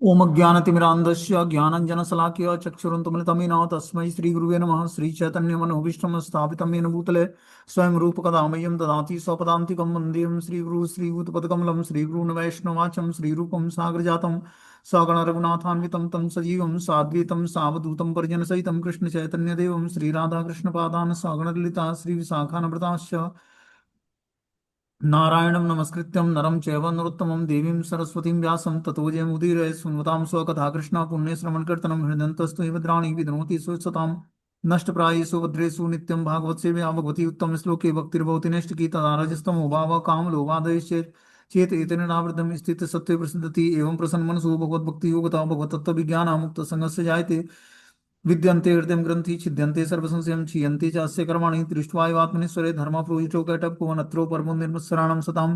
ओम अज्ञानतिमिरान्धस्य ज्ञानञ्जनशलाकया चक्षुरुन्मिलितं तस्मै श्रीगुरुवे नमः। श्रीचैतन्यमनोभीष्टं स्थापितं येन भूतले स्वयं रूपकदा मह्यं ददाति स्वपदान्तिकं वन्देऽहं श्रीगुरुः श्रीयुतपदकमलं श्रीगुरून् वैष्णवाचं श्रीरूपं सागरजातं सगण रघुनाथान्वितं तं सजीवं साद्वैतं सावधूतं परिजनसहितं कृष्णचैतन्यदेवं श्रीराधाकृष्णपादान् सगणललिता श्रीविशाखान्विताश्च नारायणं नमस्कृत्यं नरं चैव नरोत्तमं देवीं सरस्वतीं व्यासं ततो जयमुदीरये सुन्वतां स्वकथा कृष्णा पुण्यश्रवणकीर्तनं हृदयन्तस्तु भद्राणि विधनोति सुसतां नष्टप्रायेषु भद्रेषु नित्यं भागवत सेवया भगवती उत्तम श्लोके भक्तिर्भवति नैष्टिकी तदा रजस्तमो भावः कामलोभादयश्चेत् चेत एतेनावृतं स्थित सत्त्वे प्रसिद्धति एवं प्रसन्न मनसो भगवद्भक्ति योगता भगवतत्त्वविज्ञान मुक्त संगस्य जायते विद्यन्ते हृदय ग्रंथि छिद्यन्ते सर्वसंशयं क्षीयन्ते चास्य कर्माणि दृष्ट्वा एवात्मनेश्वरे धर्मप्रोहितो कैटभ्यो परमो निर्मत्सराणं सतां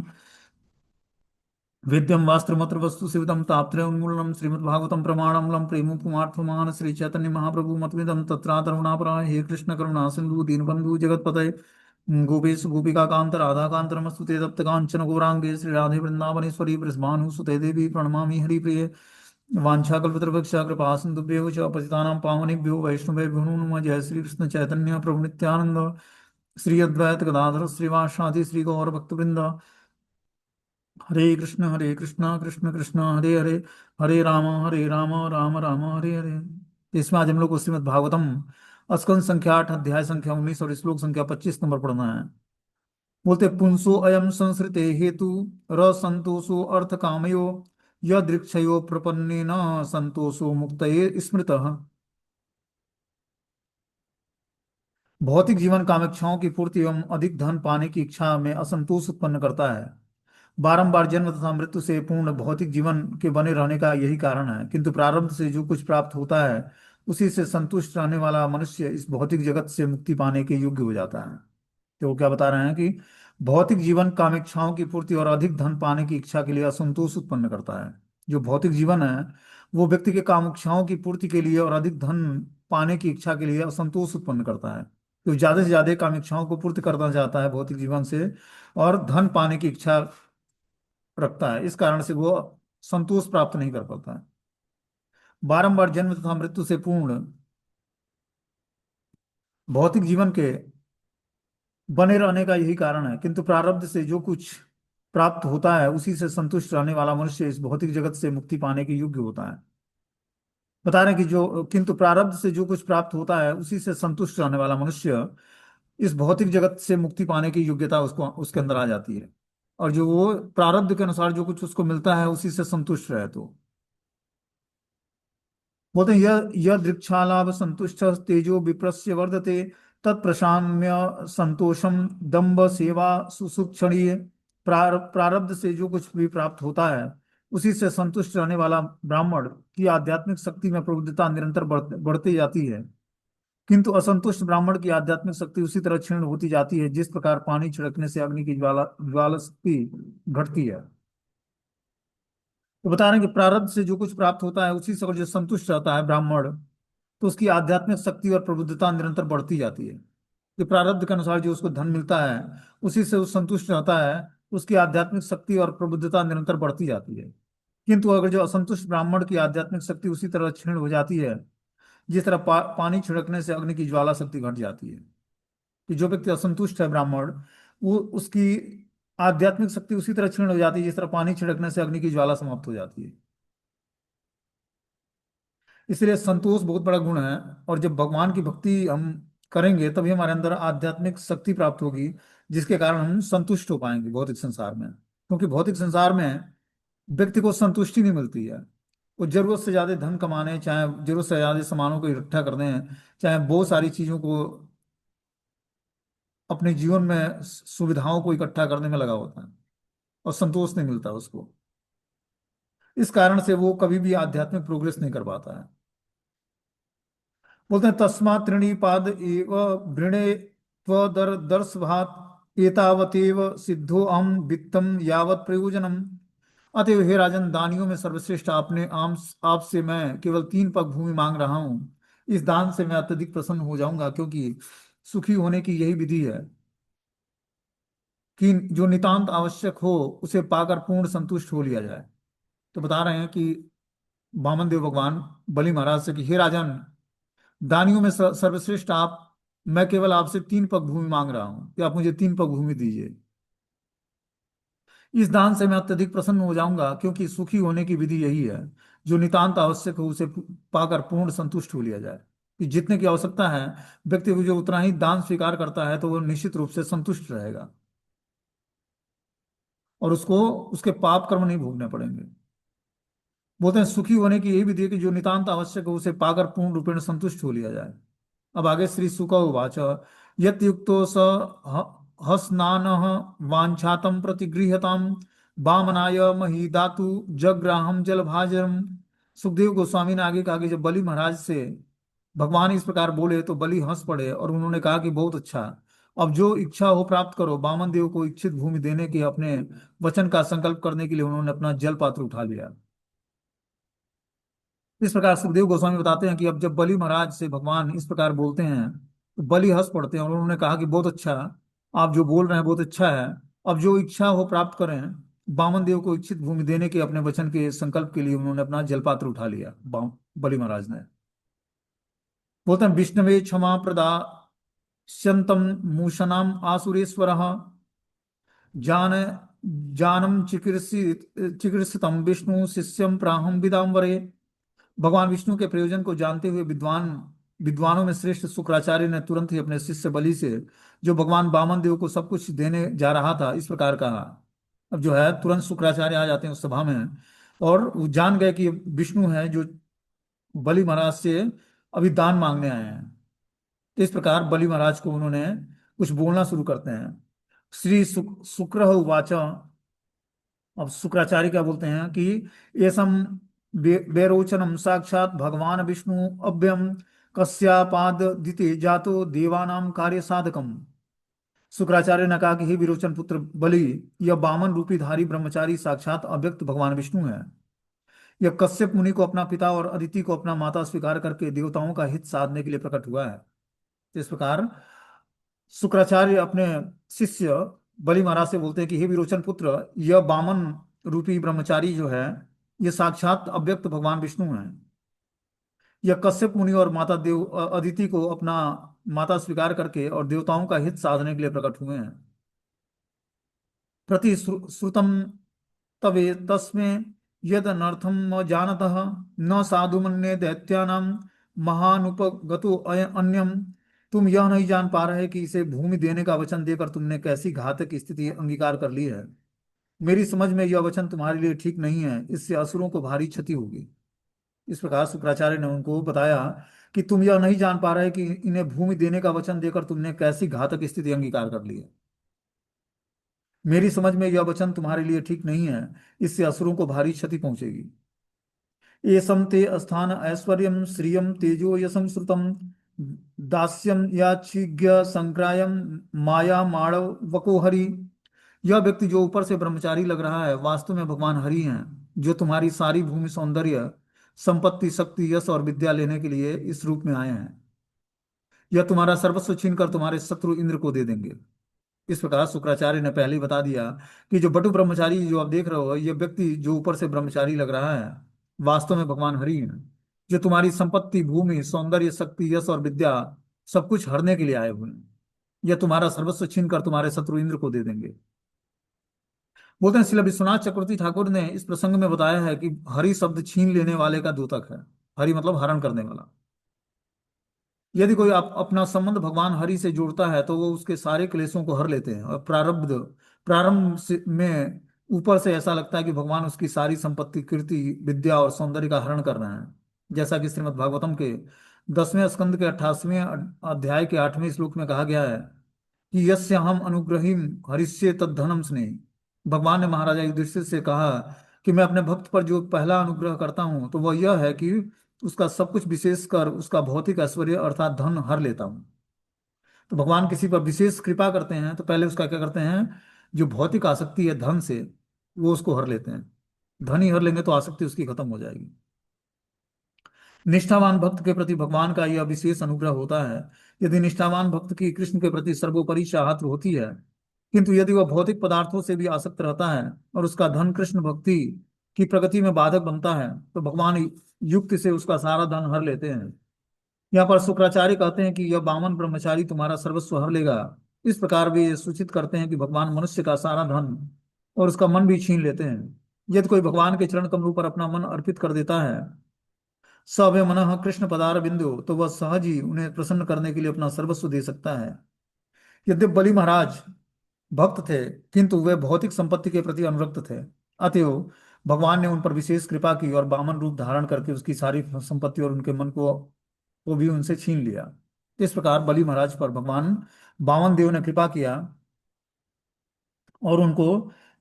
वेद्यं वास्त्रमत्र वस्तु शिवदं तापत्रयोन्मूलनं श्रीमद्भागवतं प्रमाणमूलं प्रेमोपमार्थमान श्री चैतन्य महाप्रभु मतमिदं तत्रातरुणापराय हे कृष्ण करुणा सिंधु दीनबंधु जगत्पतये गोपेश गोपिका कांत राधा कांत नमस्तुते तप्त कांचन गौरांगे श्री राधे वृंदावनेश्वरी वृषभानुसुते देवी प्रणमामि हरिप्रिये वाञ्छाकल्पतरुभ्यश्च कृपा सिन्धुभ्यो च पतितानां पावनेभ्यो वैष्णवेभ्यो नमो नमः। जय श्री कृष्ण चैतन्य प्रभु नित्यानंद श्री अद्वैत गदाधर श्रीवासादि श्री गौर भक्तवृंद हरे कृष्ण कृष्ण कृष्ण हरे हरे हरे राम राम राम हरे हरे। इसमें आज हम लोग को श्रीमद् भागवतम स्कंद संख्या 8 अध्याय संख्या 19 और श्लोक संख्या 25 नंबर पढ़ना है। बोलते पुंसो अयम संसृते हेतु रसंतोषो अर्थ कामयो यदृक्षयो प्रपन्नेन संतोषो मुक्तये स्मृतः। भौतिक जीवन कामेक्षाओं की पूर्ति एवं अधिक धन पाने की इच्छा में असंतोष उत्पन्न करता है। बारंबार जन्म तथा मृत्यु से पूर्ण भौतिक जीवन के बने रहने का यही कारण है, किंतु प्रारब्ध से जो कुछ प्राप्त होता है उसी से संतुष्ट रहने वाला मनुष्य इस भौतिक जगत से मुक्ति पाने के योग्य हो जाता है। तो वो क्या बता रहे हैं कि भौतिक जीवन कामेक्षाओं की पूर्ति और अधिक धन पाने की इच्छा के लिए असंतोष उत्पन्न करता है। जो भौतिक जीवन है वो व्यक्ति के कामेक्षाओं की पूर्ति के लिए और अधिक धन पाने की इच्छा के लिए असंतोष उत्पन्न करता है। तो ज्यादा से ज्यादा कामेक्षाओं को पूर्ति करना चाहता है भौतिक जीवन से और धन पाने की इच्छा रखता है, इस कारण से वो संतोष प्राप्त नहीं कर पाता है। बारंबार जन्म तथा मृत्यु से पूर्ण भौतिक जीवन के बने रहने का यही कारण है, किंतु प्रारब्ध से जो कुछ प्राप्त होता है उसी से संतुष्ट रहने वाला मनुष्य इस भौतिक जगत से मुक्ति पाने के योग्य होता है। बता रहे हैं कि जो किंतु प्रारब्ध से जो कुछ प्राप्त होता है उसी से संतुष्ट रहने वाला मनुष्य इस भौतिक जगत से मुक्ति पाने की योग्यता उसको उसके अंदर आ जाती है। और जो वो प्रारब्ध के अनुसार जो कुछ उसको मिलता है उसी से संतुष्ट रहे तो बोलते हैं यह दृक्षालाभ संतुष्ट तेजो विप्रस्य वर्धते तत्प्रशाम्य संतोषम दंभ सेवा सुसूक्षणीय। प्रारब्ध से जो कुछ भी प्राप्त होता है उसी से संतुष्ट रहने वाला ब्राह्मण की आध्यात्मिक शक्ति में प्रबुद्धता निरंतर बढ़ती जाती है, किंतु असंतुष्ट ब्राह्मण की आध्यात्मिक शक्ति उसी तरह क्षीण होती जाती है जिस प्रकार पानी छिड़कने से अग्नि की ज्वाला ज्वाला शक्ति घटती है। तो बता रहे हैं कि प्रारब्ध से जो कुछ प्राप्त होता है उसी से अगर जो संतुष्ट रहता है ब्राह्मण तो उसकी आध्यात्मिक शक्ति और प्रबुद्धता निरंतर बढ़ती जाती है। कि प्रारब्ध के अनुसार जो उसको धन मिलता है उसी से वो संतुष्ट रहता है, उसकी आध्यात्मिक शक्ति और प्रबुद्धता निरंतर बढ़ती जाती है। किंतु अगर जो असंतुष्ट ब्राह्मण की आध्यात्मिक शक्ति उसी तरह क्षीण हो जाती है जिस तरह पानी छिड़कने से अग्नि की ज्वाला शक्ति घट जाती है। कि जो व्यक्ति असंतुष्ट है ब्राह्मण वो उसकी आध्यात्मिक शक्ति उसी तरह क्षीण हो जाती है जिस तरह पानी छिड़कने से अग्नि की ज्वाला समाप्त हो जाती है। इसलिए संतोष बहुत बड़ा गुण है। और जब भगवान की भक्ति हम करेंगे तभी हमारे अंदर आध्यात्मिक शक्ति प्राप्त होगी जिसके कारण हम संतुष्ट हो पाएंगे भौतिक संसार में। क्योंकि भौतिक संसार में व्यक्ति को संतुष्टि नहीं मिलती है। वो जरूरत से ज्यादा धन कमाने, चाहे जरूरत से ज्यादा सामानों को इकट्ठा करने, चाहे बहुत सारी चीजों को अपने जीवन में सुविधाओं को इकट्ठा करने में लगा होता है और संतोष नहीं मिलता उसको। इस कारण से वो कभी भी आध्यात्मिक प्रोग्रेस नहीं कर पाता है। बोलते हैं तस्मात् त्रिणीपाद एव वृणे त्वदर दर्शभात एतावतेव सिद्धो अहम वित्तम यावत प्रयोजनम। अतएव हे राजन, दानियों में सर्वश्रेष्ठ आपने आम आपसे मैं केवल 3 पग भूमि मांग रहा हूँ। इस दान से मैं अत्यधिक प्रसन्न हो जाऊंगा, क्योंकि सुखी होने की यही विधि है कि जो नितांत आवश्यक हो उसे पाकर पूर्ण संतुष्ट हो लिया जाए। तो बता रहे हैं कि वामन देव भगवान बलि महाराज से कि हे राजन, दानियों में सर्वश्रेष्ठ आप, मैं केवल आपसे 3 पग भूमि मांग रहा हूं कि आप मुझे 3 पग भूमि दीजिए। इस दान से मैं अत्यधिक प्रसन्न हो जाऊंगा, क्योंकि सुखी होने की विधि यही है, जो नितांत आवश्यक हो उसे पाकर पूर्ण संतुष्ट हो लिया जाए। कि जितने की आवश्यकता है, व्यक्ति को जो उतना ही दान स्वीकार करता है तो वो निश्चित रूप से संतुष्ट रहेगा, और उसको उसके पाप कर्म नहीं भोगने पड़ेंगे। बोलते हैं सुखी होने की यही विधि है कि जो नितांत आवश्यक हो उसे पाकर पूर्ण रूपेण संतुष्ट हो लिया जाए। अब आगे श्री शुक उवाच यत युक्तो स हस्नानः वाञ्छातं प्रतिगृह्यतां वामनाय महीदातु जग्राहं जलभाजनम। सुखदेव गोस्वामी ने आगे कहा कि जब बलि महाराज से भगवान इस प्रकार बोले तो बलि हंस पड़े और उन्होंने कहा कि बहुत अच्छा, अब जो इच्छा हो प्राप्त करो। वामन देव को इच्छित भूमि देने के अपने वचन का संकल्प करने के लिए उन्होंने अपना जल पात्र उठा लिया। इस प्रकार सुखदेव गोस्वामी बताते हैं कि अब जब बलि महाराज से भगवान इस प्रकार बोलते हैं तो बलि हंस पड़ते हैं और उन्होंने कहा कि बहुत अच्छा, आप जो बोल रहे हैं बहुत अच्छा है। अब जो इच्छा हो प्राप्त करें। वामन देव को इच्छित भूमि देने के अपने वचन के संकल्प के लिए उन्होंने अपना जलपात्र उठा लिया, बलि महाराज ने। बोलते हैं विष्णवे क्षमा प्रदा स्यंतम मूषणाम आसुरेश्वर जान जानम चिकीर्षितम विष्णु शिष्यम प्राहम विदाम्बरे। भगवान विष्णु के प्रयोजन को जानते हुए विद्वानों में श्रेष्ठ शुक्राचार्य ने तुरंत ही अपने शिष्य बलि से, जो भगवान वामन देव को सब कुछ देने जा रहा था, इस प्रकार कहा। अब जो है तुरंत शुक्राचार्य आ जाते हैं उस सभा में, और वो जान गए कि ये विष्णु है जो बलि महाराज से अभी दान मांगने आए हैं। तो इस प्रकार बलि महाराज को उन्होंने कुछ बोलना शुरू करते हैं। श्री शुक्र उवाच। अब शुक्राचार्य क्या बोलते हैं कि ये सम बेरोचनम साक्षात भगवान विष्णु अव्यम कस्यापाद दिते जातो देवानाम कार्य साधकम। शुक्राचार्य ने कहा कि हे विरोचन पुत्र बलि, यह वामन रूपी धारी ब्रह्मचारी साक्षात अव्यक्त भगवान विष्णु है। यह कश्यप मुनि को अपना पिता और अदिति को अपना माता स्वीकार करके देवताओं का हित साधने के लिए प्रकट हुआ है। तो इस प्रकार शुक्राचार्य अपने शिष्य बलि महाराज से बोलते हैं कि हे विरोचन पुत्र, यह वामन रूपी ब्रह्मचारी जो है, ये साक्षात अव्यक्त भगवान विष्णु है। यह कश्यप मुनि और माता देव अदिति को अपना माता स्वीकार करके और देवताओं का हित साधने के लिए प्रकट हुए हैं। प्रति श्रुतम तवे तस्मे यद अनर्थम न जानतः न साधु मन्ये दैत्यानां महानुपगतो अन्यम। तुम यह नहीं जान पा रहे कि इसे भूमि देने का वचन देकर तुमने कैसी घातक स्थिति अंगीकार कर ली है। मेरी समझ में यह वचन तुम्हारे लिए ठीक नहीं है, इससे असुरों को भारी क्षति होगी। इस प्रकार शुक्राचार्य ने उनको बताया कि तुम यह नहीं जान पा रहे कि इन्हें भूमि देने का वचन देकर तुमने कैसी घातक स्थिति अंगीकार कर ली है। मेरी समझ में यह वचन तुम्हारे लिए ठीक नहीं है, इससे असुरों को भारी क्षति पहुंचेगी। एसम ते स्थान ऐश्वर्यम श्रियम तेजो यशम श्रुतम दास्यम याचिज्ञ संक्रायम माया माणव वको हरि। यह व्यक्ति जो ऊपर से ब्रह्मचारी लग रहा है, वास्तव में भगवान हरि हैं, जो तुम्हारी सारी भूमि सौंदर्य संपत्ति शक्ति यश और विद्या लेने के लिए इस रूप में आए हैं। यह तुम्हारा सर्वस्व छीन कर तुम्हारे शत्रु इंद्र को दे देंगे। इस प्रकार शुक्राचार्य ने पहले ही बता दिया कि जो बटु ब्रह्मचारी जो आप देख रहे हो, यह व्यक्ति जो ऊपर से ब्रह्मचारी लग रहा है, वास्तव में भगवान हरि हैं, जो तुम्हारी संपत्ति भूमि सौंदर्य शक्ति यश और विद्या सब कुछ हरने के लिए आए हुए हैं। यह तुम्हारा सर्वस्व छीन कर तुम्हारे शत्रु इंद्र को दे देंगे। बोलते हैं श्रील विश्वनाथ चक्रवर्ती ठाकुर ने इस प्रसंग में बताया है कि हरि शब्द छीन लेने वाले का द्योतक है। हरि मतलब हरण करने वाला। यदि कोई अपना संबंध भगवान हरि से जोड़ता है तो वो उसके सारे क्लेशों को हर लेते हैं, और में ऊपर से ऐसा लगता है कि भगवान उसकी सारी संपत्ति कीर्ति विद्या और सौंदर्य का हरण कर रहे हैं। जैसा कि श्रीमद् भागवतम के 10वें स्कंद के 28वें अध्याय के 8वें श्लोक में कहा गया है कि यस्य हम अनुग्रहीम हरिष्ये तद्धनम स्नेह। भगवान ने महाराजा युधिष्ठिर से कहा कि मैं अपने भक्त पर जो पहला अनुग्रह करता हूं तो वह यह है कि उसका सब कुछ विशेष कर उसका भौतिक ऐश्वर्य अर्थात धन हर लेता हूं। तो भगवान किसी पर विशेष कृपा करते हैं तो पहले उसका क्या करते हैं, जो भौतिक आसक्ति है धन से, वो उसको हर लेते हैं। धन ही हर लेंगे तो आसक्ति उसकी खत्म हो जाएगी। निष्ठावान भक्त के प्रति भगवान का यह विशेष अनुग्रह होता है। यदि निष्ठावान भक्त की कृष्ण के प्रति सर्वोपरि चाहत होती है, किंतु यदि वह भौतिक पदार्थों से भी आसक्त रहता है और उसका धन कृष्ण भक्ति की प्रगति में बाधक बनता है तो भगवान युक्ति से उसका सारा धन हर लेते हैं। यहाँ पर शुक्राचार्य कहते हैं कि यह बामन ब्रह्मचारी तुम्हारा सर्वस्व हर लेगा। इस प्रकार वे ये सूचित करते हैं कि भगवान मनुष्य का सारा धन और उसका मन भी छीन लेते हैं। यदि कोई भगवान के चरण कमलों पर अपना मन अर्पित कर देता है, स वे मनः कृष्ण पदार बिंदु, तो वह सहज ही उन्हें प्रसन्न करने के लिए अपना सर्वस्व दे सकता है। यद्यप बलि महाराज भक्त थे, किंतु वे भौतिक संपत्ति के प्रति अनुरक्त थे। अतएव भगवान ने उन पर विशेष कृपा की और वामन रूप धारण करके उसकी सारी संपत्ति और उनके मन को भी उनसे छीन लिया। इस प्रकार बलि महाराज पर भगवान वामन देव ने कृपा किया और उनको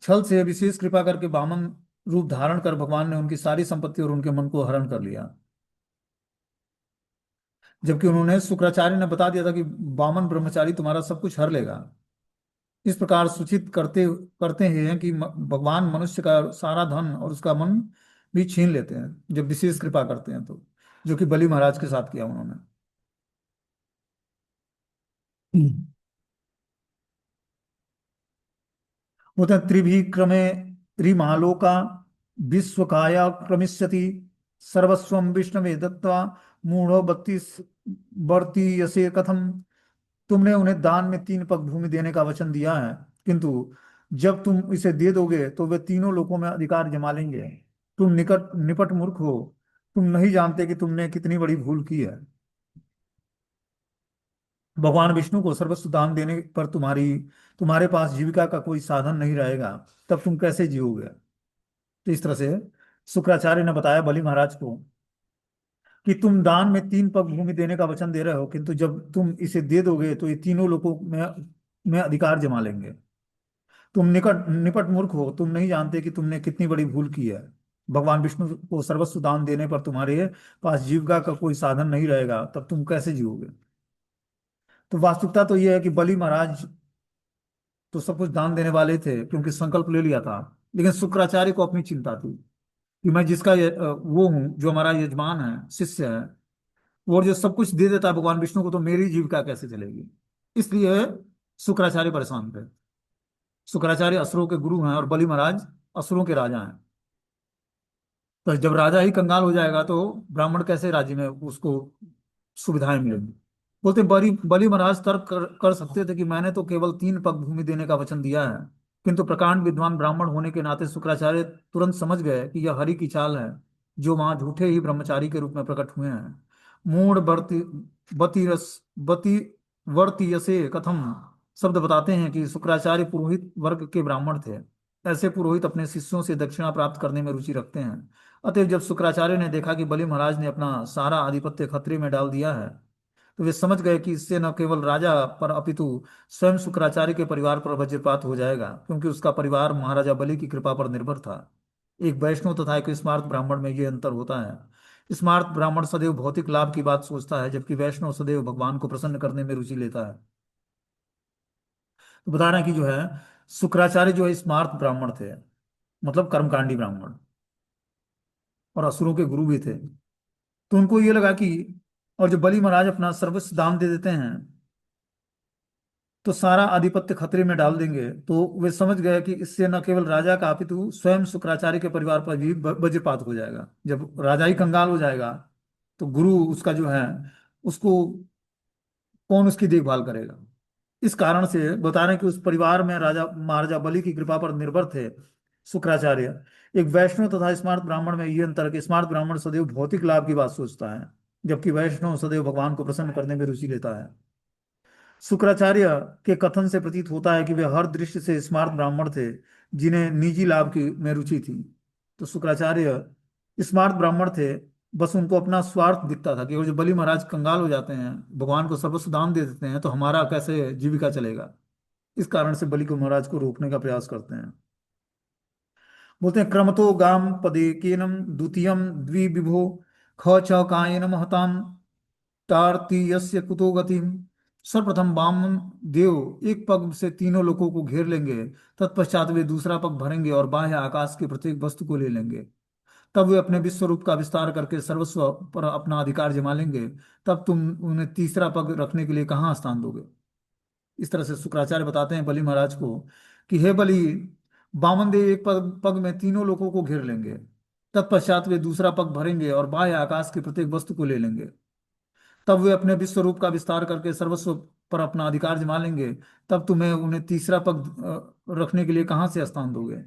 छल से विशेष कृपा करके वामन रूप धारण कर भगवान ने उनकी सारी संपत्ति और उनके मन को हरण कर लिया। जबकि उन्होंने शुक्राचार्य ने बता दिया था कि वामन ब्रह्मचारी तुम्हारा सब कुछ हर लेगा। इस प्रकार सूचित करते करते हैं कि भगवान मनुष्य का सारा धन और उसका मन भी छीन लेते हैं जब विशेष कृपा करते हैं तो, जो कि बलि महाराज के साथ किया उन्होंने। बोलते हैं त्रिभिक्रमे त्रिमालोका विश्वकाया क्रमिष्यति सर्वस्वं विष्णवे दत्त्वा मूढ़ो बत्तीस वर्तीयसे कथम। तुमने उन्हें दान में 3 पग भूमि देने का वचन दिया है, किंतु जब तुम इसे दे दोगे तो वे तीनों लोकों में अधिकार जमा लेंगे। तुम निकट निपट मूर्ख हो, तुम नहीं जानते कि तुमने कितनी बड़ी भूल की है। भगवान विष्णु को सर्वस्व दान देने पर तुम्हारे पास जीविका का कोई साधन नहीं रहेगा, तब तुम कैसे जियोगे। तो इस तरह से शुक्राचार्य ने बताया बलि महाराज को कि तुम दान में 3 पग भूमि देने का वचन दे रहे हो, किंतु जब तुम इसे दे दोगे तो ये तीनों लोगों में अधिकार जमा लेंगे। तुम निकट निपट मूर्ख हो, तुम नहीं जानते कि तुमने कितनी बड़ी भूल की है। भगवान विष्णु को सर्वस्व दान देने पर तुम्हारे पास जीविका का कोई साधन नहीं रहेगा, तब तुम कैसे जियोगे। तो वास्तविकता तो यह है कि बलि महाराज तो सब कुछ दान देने वाले थे क्योंकि संकल्प ले लिया था, लेकिन शुक्राचार्य को अपनी चिंता थी कि मैं जिसका वो हूँ, जो हमारा यजमान है, शिष्य है, वो जो सब कुछ दे देता है भगवान विष्णु को, तो मेरी जीविका कैसे चलेगी। इसलिए शुक्राचार्य परेशान थे। शुक्राचार्य असुरों के गुरु हैं और बलि महाराज असुरों के राजा हैं। तो जब राजा ही कंगाल हो जाएगा तो ब्राह्मण कैसे राज्य में उसको सुविधाएं मिलेंगी। बोलते बलि बलि महाराज तर्क कर सकते थे कि मैंने तो केवल 3 पग भूमि देने का वचन दिया है, किंतु प्रकांड विद्वान ब्राह्मण होने के नाते शुक्राचार्य तुरंत समझ गए कि यह हरि की चाल है, जो वहां झूठे ही ब्रह्मचारी के रूप में प्रकट हुए हैं। मूढ़ बर्ति बतिरस बति वर्तीयसे कथम शब्द बताते हैं कि शुक्राचार्य पुरोहित वर्ग के ब्राह्मण थे। ऐसे पुरोहित अपने शिष्यों से दक्षिणा प्राप्त करने में रुचि रखते हैं। अतएव जब शुक्राचार्य ने देखा कि बलि महाराज ने अपना सारा आधिपत्य खतरे में डाल दिया है, तो वे समझ गए कि इससे न केवल राजा पर अपितु स्वयं शुक्राचार्य के परिवार पर वज्रपात हो जाएगा, क्योंकि उसका परिवार महाराजा बलि की कृपा पर निर्भर था। एक वैष्णव तथा एक स्मार्त ब्राह्मण में ये अंतर होता है। स्मार्त ब्राह्मण सदैव भौतिक लाभ की बात सोचता है, जबकि वैष्णव सदैव भगवान को प्रसन्न करने में रुचि लेता है। तो बता रहे हैं कि जो है शुक्राचार्य जो है स्मार्त ब्राह्मण थे, मतलब कर्मकांडी ब्राह्मण, और असुरों के गुरु भी थे। तो उनको ये लगा कि और जो बलि महाराज अपना सर्वस्व दान दे देते हैं तो सारा आधिपत्य खतरे में डाल देंगे, तो वे समझ गए कि इससे न केवल राजा का अपितु स्वयं शुक्राचार्य के परिवार पर भी वज्रपात हो जाएगा। जब राजा ही कंगाल हो जाएगा तो गुरु उसका जो है उसको कौन उसकी देखभाल करेगा। इस कारण से बता रहे हैं कि उस परिवार में राजा महाराजा बलि की कृपा पर निर्भर थे शुक्राचार्य। एक वैष्णव तथा स्मार्त ब्राह्मण में ये अंतर है कि स्मार्त ब्राह्मण सदैव भौतिक लाभ की बात सोचता है, जबकि वैष्णव सदैव भगवान को प्रसन्न करने में रुचि लेता है। शुक्राचार्य के कथन से प्रतीत होता है कि वे हर दृष्टि से स्मार्त ब्राह्मण थे, जिन्हें निजी लाभ की में रुचि थी। तो शुक्राचार्य स्मार्त ब्राह्मण थे, बस उनको अपना स्वार्थ दिखता था कि वो जो बलि महाराज कंगाल हो जाते हैं, भगवान को सर्वस्व दान दे देते हैं, तो हमारा कैसे जीविका चलेगा। इस कारण से बलि को महाराज को रोकने का प्रयास करते हैं। बोलते हैं क्रमतो गाम पदेकेनम द्वितीयम द्विविभो ख च कायेन महताम तारतीयस्य कुतो गतिम। सर्वप्रथम वामन देव 1 पग से तीनों लोगों को घेर लेंगे, तत्पश्चात वे दूसरा पग भरेंगे और बाह्य आकाश के प्रत्येक वस्तु को ले लेंगे। तब वे अपने विश्व रूप का विस्तार करके सर्वस्व पर अपना अधिकार जमा लेंगे। तब तुम उन्हें तीसरा पग रखने के लिए कहाँ स्थान दोगे। इस तरह से शुक्राचार्य बताते हैं बलि महाराज को कि हे बलि, वामन देव एक पग पग में तीनों लोगों को घेर लेंगे। तत्पश्चात वे दूसरा पग भरेंगे और बाह्य आकाश की प्रत्येक वस्तु को ले लेंगे। तब वे अपने विश्व रूप का विस्तार करके सर्वस्व पर अपना अधिकार जमा लेंगे। तब तुम्हें उन्हें तीसरा पग रखने के लिए कहाँ से स्थान दोगे?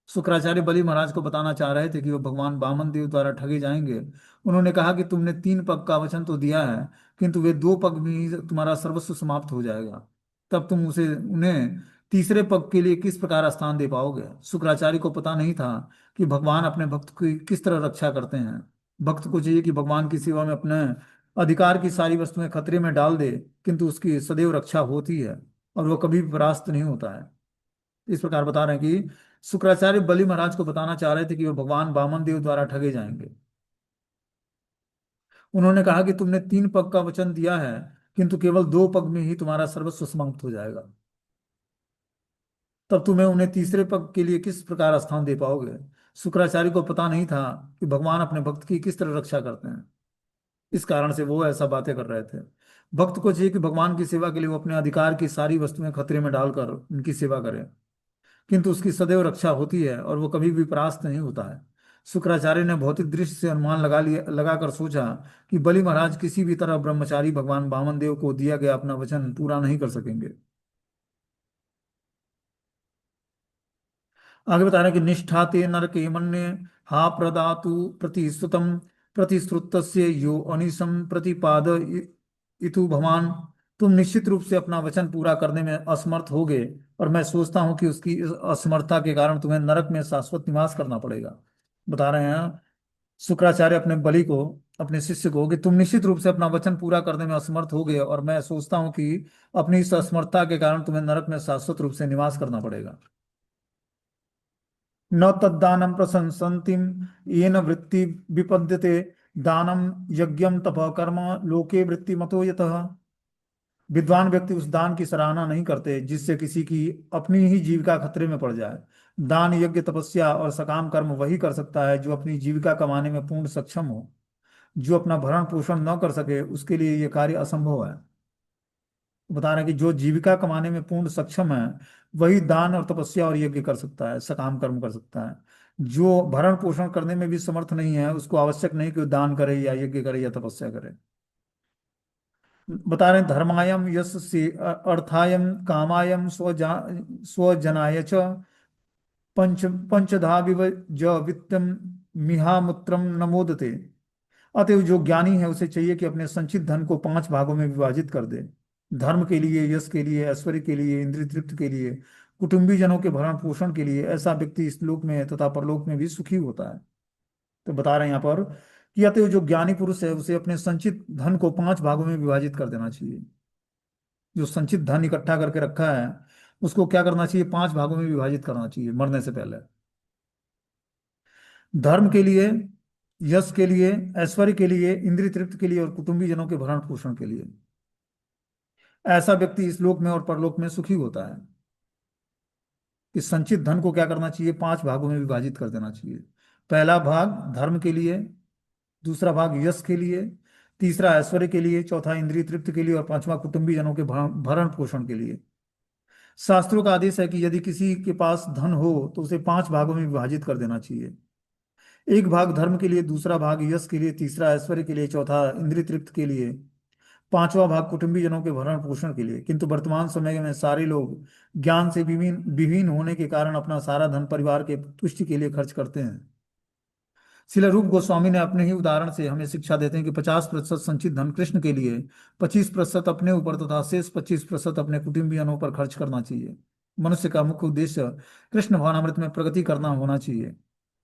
शुक्राचार्य बलि महाराज को बताना चाह रहे थे कि वो भगवान वामन देव द्वारा ठगे जाएंगे। उन्होंने कहा कि तुमने 3 पग का वचन तो दिया है, किंतु वे 2 पग में ही तुम्हारा सर्वस्व समाप्त हो जाएगा। तब तुम उसे उन्हें तीसरे पग के लिए किस प्रकार स्थान दे पाओगे? शुक्राचार्य को पता नहीं था कि भगवान अपने भक्त की किस तरह रक्षा करते हैं। भक्त को चाहिए कि भगवान की सेवा में अपने अधिकार की सारी वस्तुएं खतरे में डाल दे, किंतु उसकी सदैव रक्षा होती है और वो कभी भी परास्त नहीं होता है। इस प्रकार बता रहे हैं कि शुक्राचार्य बलि महाराज को बताना चाह रहे थे कि वो भगवान वामन देव द्वारा ठगे जाएंगे। उन्होंने कहा कि तुमने 3 पग का वचन दिया है, किंतु केवल 2 पग में ही तुम्हारा सर्वस्व समाप्त हो जाएगा। तब तुम्हें उन्हें तीसरे पग के लिए किस प्रकार स्थान दे पाओगे? शुक्राचार्य को पता नहीं था कि भगवान अपने भक्त की किस तरह रक्षा करते हैं। इस कारण से वो ऐसा बातें कर रहे थे। भक्त को चाहिए कि भगवान की सेवा के लिए वो अपने अधिकार की सारी वस्तुएं खतरे में डालकर उनकी सेवा करे, किंतु उसकी सदैव रक्षा होती है और वो कभी भी परास्त नहीं होता है। शुक्राचार्य ने भौतिक दृष्टि से अनुमान लगाकर सोचा कि बलि महाराज किसी भी तरह ब्रह्मचारी भगवान वामन देव को दिया गया अपना वचन पूरा नहीं कर सकेंगे। आगे बता रहे हैं कि निष्ठा ते नरके मन्ये हा प्रदातु प्रतिश्रुतम प्रतिश्रुतस्य यो अनिशम प्रतिपाद इतु भवान। तुम निश्चित रूप से अपना वचन पूरा करने में असमर्थ होगे, और मैं सोचता हूं कि उसकी इस असमर्थता के कारण तुम्हें नरक में शाश्वत निवास करना पड़ेगा। बता रहे हैं शुक्राचार्य अपने बलि को, अपने शिष्य को, कि तुम निश्चित रूप से अपना वचन पूरा करने में असमर्थ होगे और मैं सोचता हूं कि अपनी इस असमर्थता के कारण तुम्हें नरक में शाश्वत रूप से निवास करना पड़ेगा। न तद्दानं प्रशंसन्ति येन वृत्ति विपद्यते। दानम यज्ञम तप कर्म लोके वृत्ति मतो यतः। विद्वान व्यक्ति उस दान की सराहना नहीं करते जिससे किसी की अपनी ही जीविका खतरे में पड़ जाए। दान यज्ञ तपस्या और सकाम कर्म वही कर सकता है जो अपनी जीविका कमाने में पूर्ण सक्षम हो। जो अपना भरण पोषण न कर सके उसके लिए यह कार्य असंभव है। बता रहे हैं कि जो जीविका कमाने में पूर्ण सक्षम है वही दान और तपस्या और यज्ञ कर सकता है, सकाम कर्म कर सकता है। जो भरण पोषण करने में भी समर्थ नहीं है उसको आवश्यक नहीं कि वो दान करे या यज्ञ करे या तपस्या करे। बता रहे हैं धर्मायम यश से अर्थायम कामायम स्वजनाय च पंच पंचधा विव ज वित्तम मिहामुत्रम नमोदते। अतएव जो ज्ञानी है उसे चाहिए कि अपने संचित धन को 5 भागों में विभाजित कर दे। धर्म के लिए, यश के लिए, ऐश्वर्य के लिए, इंद्रिय तृप्ति के लिए, कुटुंबी जनों के भरण पोषण के लिए। ऐसा व्यक्ति इस लोक में तथा परलोक में भी सुखी होता है। तो बता रहे हैं यहाँ पर कि अतएव जो ज्ञानी पुरुष है उसे अपने संचित धन को 5 भागों में विभाजित कर देना चाहिए। जो संचित धन इकट्ठा करके रखा है उसको क्या करना चाहिए? 5 भागों में विभाजित करना चाहिए मरने से पहले। धर्म के लिए, यश के लिए, ऐश्वर्य के लिए, इंद्रिय तृप्ति के लिए और कुटुंबी जनों के भरण पोषण के लिए। ऐसा व्यक्ति इस लोक में और परलोक में सुखी होता है। इस संचित धन को क्या करना चाहिए? 5 भागों में विभाजित कर देना चाहिए। पहला भाग धर्म के लिए, दूसरा भाग यश के लिए, तीसरा ऐश्वर्य के लिए, चौथा इंद्रिय तृप्ति के लिए और पांचवा कुटुंबी जनों के भरण पोषण के लिए। शास्त्रों का आदेश है कि यदि किसी के पास धन हो तो उसे 5 भागों में विभाजित कर देना चाहिए। एक भाग धर्म के लिए, दूसरा भाग यश के लिए, तीसरा ऐश्वर्य के लिए, चौथा इंद्रिय तृप्ति के लिए, पांचवा भाग कुटुंबी जनों के भरण पोषण के लिए। किंतु वर्तमान समय में सारे लोग ज्ञान से विहीन विहीन होने के कारण अपना सारा धन परिवार के तुष्टि के लिए खर्च करते हैं। श्रील रूप गोस्वामी ने अपने ही उदाहरण से हमें शिक्षा देते हैं कि 50% संचित धन कृष्ण के लिए, 25% अपने ऊपर तथा शेष 25% अपने कुटुंबियों पर खर्च करना चाहिए। मनुष्य का मुख्य उद्देश्य कृष्ण भावनामृत में प्रगति करना होना चाहिए।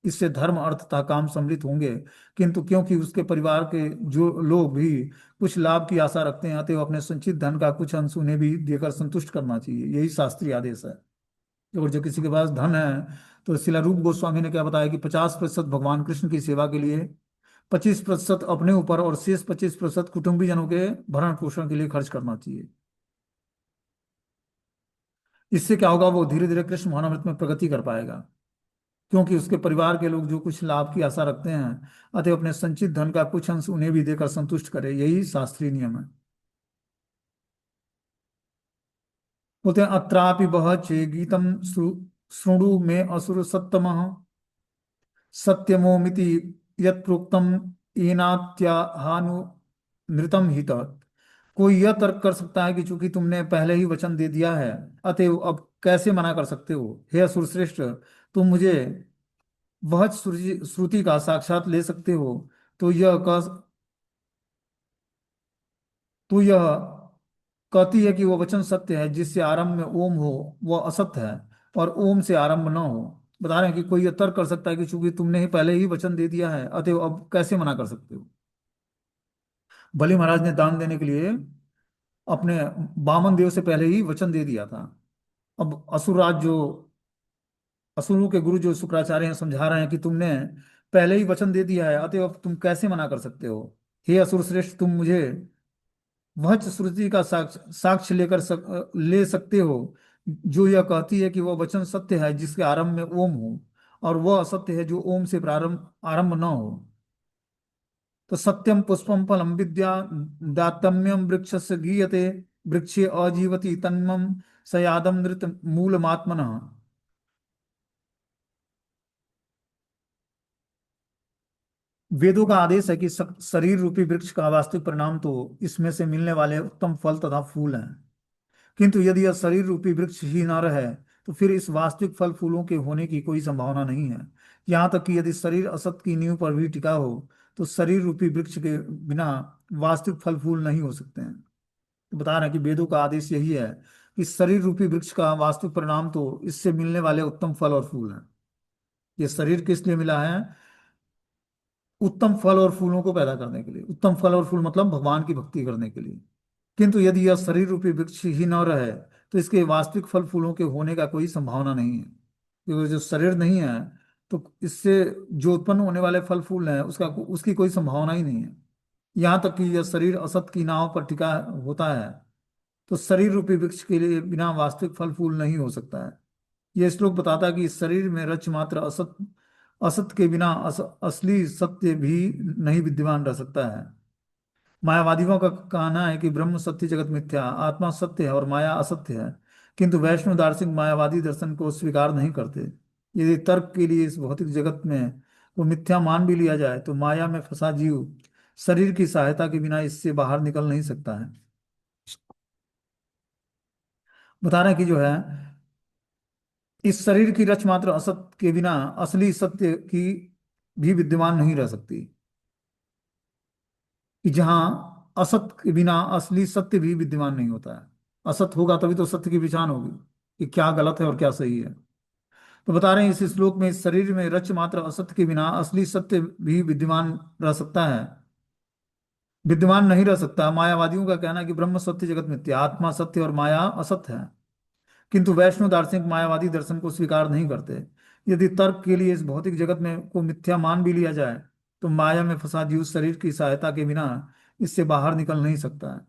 इससे धर्म, अर्थ तथा काम सम्मिलित होंगे। किंतु क्योंकि उसके परिवार के जो लोग भी कुछ लाभ की आशा रखते हैं, अतएव अपने संचित धन का कुछ अंश उन्हें भी देकर संतुष्ट करना चाहिए। यही शास्त्रीय आदेश है। और जो किसी के पास धन है तो शिला रूप गोस्वामी ने क्या बताया कि 50% भगवान कृष्ण की सेवा के लिए, 25% अपने ऊपर और शेष 25% कुटुंबी जनों के भरण पोषण के लिए खर्च करना चाहिए। इससे क्या होगा? वो धीरे धीरे कृष्ण भावनामृत में प्रगति कर पाएगा। क्योंकि उसके परिवार के लोग जो कुछ लाभ की आशा रखते हैं, अतः अपने संचित धन का कुछ अंश उन्हें भी देकर संतुष्ट करे। यही शास्त्रीय नियम है। बोलते हैं अत्रापि बह चे गीतम शृणु मे असुर सत्तमः सत्यमोमिति यत्प्रोक्तम येनात्याहानुमृतम हि तत्। कोई यह तर्क कर सकता है कि चूंकि तुमने पहले ही वचन दे दिया है, अतएव अब कैसे मना कर सकते हो। हे असुरश्रेष्ठ, तुम मुझे वह श्रुति श्रुति का साक्षात ले सकते हो, तो यह कह तो यह कहती है कि वह वचन सत्य है जिससे आरंभ में ओम हो, वह असत्य है, और ओम से आरंभ न हो। बता रहे हैं कि कोई यह तर्क कर सकता है कि चूंकि तुमने ही पहले ही वचन दे दिया है, अतएव अब कैसे मना कर सकते हो। बलि महाराज ने दान देने के लिए अपने वामन देव से पहले ही वचन दे दिया था। अब असुरराज जो असुरों के गुरु जो शुक्राचार्य हैं समझा रहे हैं कि तुमने पहले ही वचन दे दिया है, अतएव अब तुम कैसे मना कर सकते हो। हे असुर श्रेष्ठ, तुम मुझे वह श्रुति का साक्ष्य ले सकते हो जो यह कहती है कि वह वचन सत्य है जिसके आरंभ में ओम हो, और वह असत्य है जो ओम से प्रारंभ आरंभ न हो। तो सत्यम पुष्पम फलम विद्या दातम्यम वृक्षस्य गीयते वृक्षे अजीवति तन्मम सयादम नृत मूलमात्मनः। वेदों का आदेश है कि शरीर रूपी वृक्ष का वास्तविक परिणाम तो इसमें से मिलने वाले उत्तम फल तथा फूल हैं। किंतु यदि यह शरीर रूपी वृक्ष ही न रहे, तो फिर इस वास्तविक फल फूलों के होने की कोई संभावना नहीं है। यहाँ तक कि यदि शरीर असत की नींव पर भी टिका हो, तो शरीर रूपी वृक्ष के बिना वास्तविक फल फूल नहीं हो सकते हैं। तो बता रहे हैं कि वेदों का आदेश यही है कि शरीर रूपी वृक्ष का वास्तविक परिणाम तो इससे मिलने वाले उत्तम फल और फूल हैं। ये शरीर किस लिए मिला है? उत्तम फल और फूलों को पैदा करने के लिए। उत्तम फल और फूल मतलब भगवान की भक्ति करने के लिए। किंतु यदि यह शरीर रूपी वृक्ष ही न रहे, तो इसके वास्तविक फल फूलों के होने का कोई संभावना नहीं है। क्योंकि जो शरीर नहीं है, तो इससे जो उत्पन्न होने वाले फल फूल हैं उसका उसकी कोई संभावना ही नहीं है। यहाँ तक कि यह शरीर असत की नाव पर टिका होता है, तो शरीर रूपी वृक्ष के लिए बिना वास्तविक फल फूल नहीं हो सकता है। यह श्लोक बताता है कि इस शरीर में रच मात्र असत असत के बिना असली सत्य भी नहीं विद्यमान रह सकता है। मायावादियों का कहना है कि ब्रह्म सत्य, जगत मिथ्या, आत्मा सत्य है और माया असत्य है। किंतु वैष्णव दार्शनिक मायावादी दर्शन को स्वीकार नहीं करते। यदि तर्क के लिए इस भौतिक जगत में वो मिथ्या मान भी लिया जाए, तो माया में फंसा जीव शरीर की सहायता के बिना इससे बाहर निकल नहीं सकता है। बता रहे हैं कि जो है, इस शरीर की रच मात्र असत के बिना असली सत्य की भी विद्यमान नहीं रह सकती। कि जहां असत के बिना असली सत्य भी विद्यमान नहीं होता है। असत होगा तभी तो सत्य की पहचान होगी कि क्या गलत है और क्या सही है। तो बता रहे हैं इस श्लोक में इस शरीर में रच मात्र असत्य के बिना असली सत्य भी विद्यमान रह सकता है, विद्यमान नहीं रह सकता। मायावादियों का कहना है कि ब्रह्म सत्य, जगत मिथ्या, आत्मा सत्य और माया असत्य है। किंतु वैष्णव दार्शनिक मायावादी दर्शन को स्वीकार नहीं करते। यदि तर्क के लिए इस भौतिक जगत में को मिथ्या मान भी लिया जाए, तो माया में फंसा जीव शरीर की सहायता के बिना इससे बाहर निकल नहीं सकता है।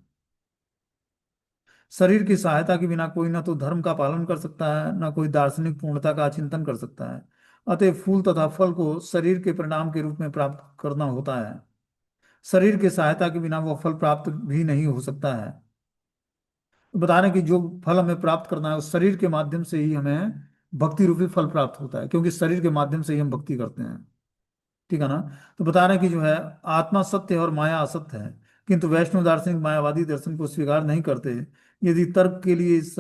शरीर की सहायता के बिना कोई ना तो धर्म का पालन कर सकता है, ना कोई दार्शनिक पूर्णता का चिंतन कर सकता है। अतः फूल तथा फल को शरीर के परिणाम के रूप में प्राप्त करना होता है। शरीर की सहायता के बिना वह फल प्राप्त भी नहीं हो सकता है। बता रहे हैं कि जो फल हमें प्राप्त करना है उस शरीर के माध्यम से ही हमें भक्ति रूपी फल प्राप्त होता है, क्योंकि शरीर के माध्यम से ही हम भक्ति करते हैं। ठीक है ना। तो बता रहे हैं कि जो है, आत्मा सत्य है और माया असत्य है। किंतु वैष्णव दार्शनिक मायावादी दर्शन को स्वीकार नहीं करते। यदि तर्क के लिए इस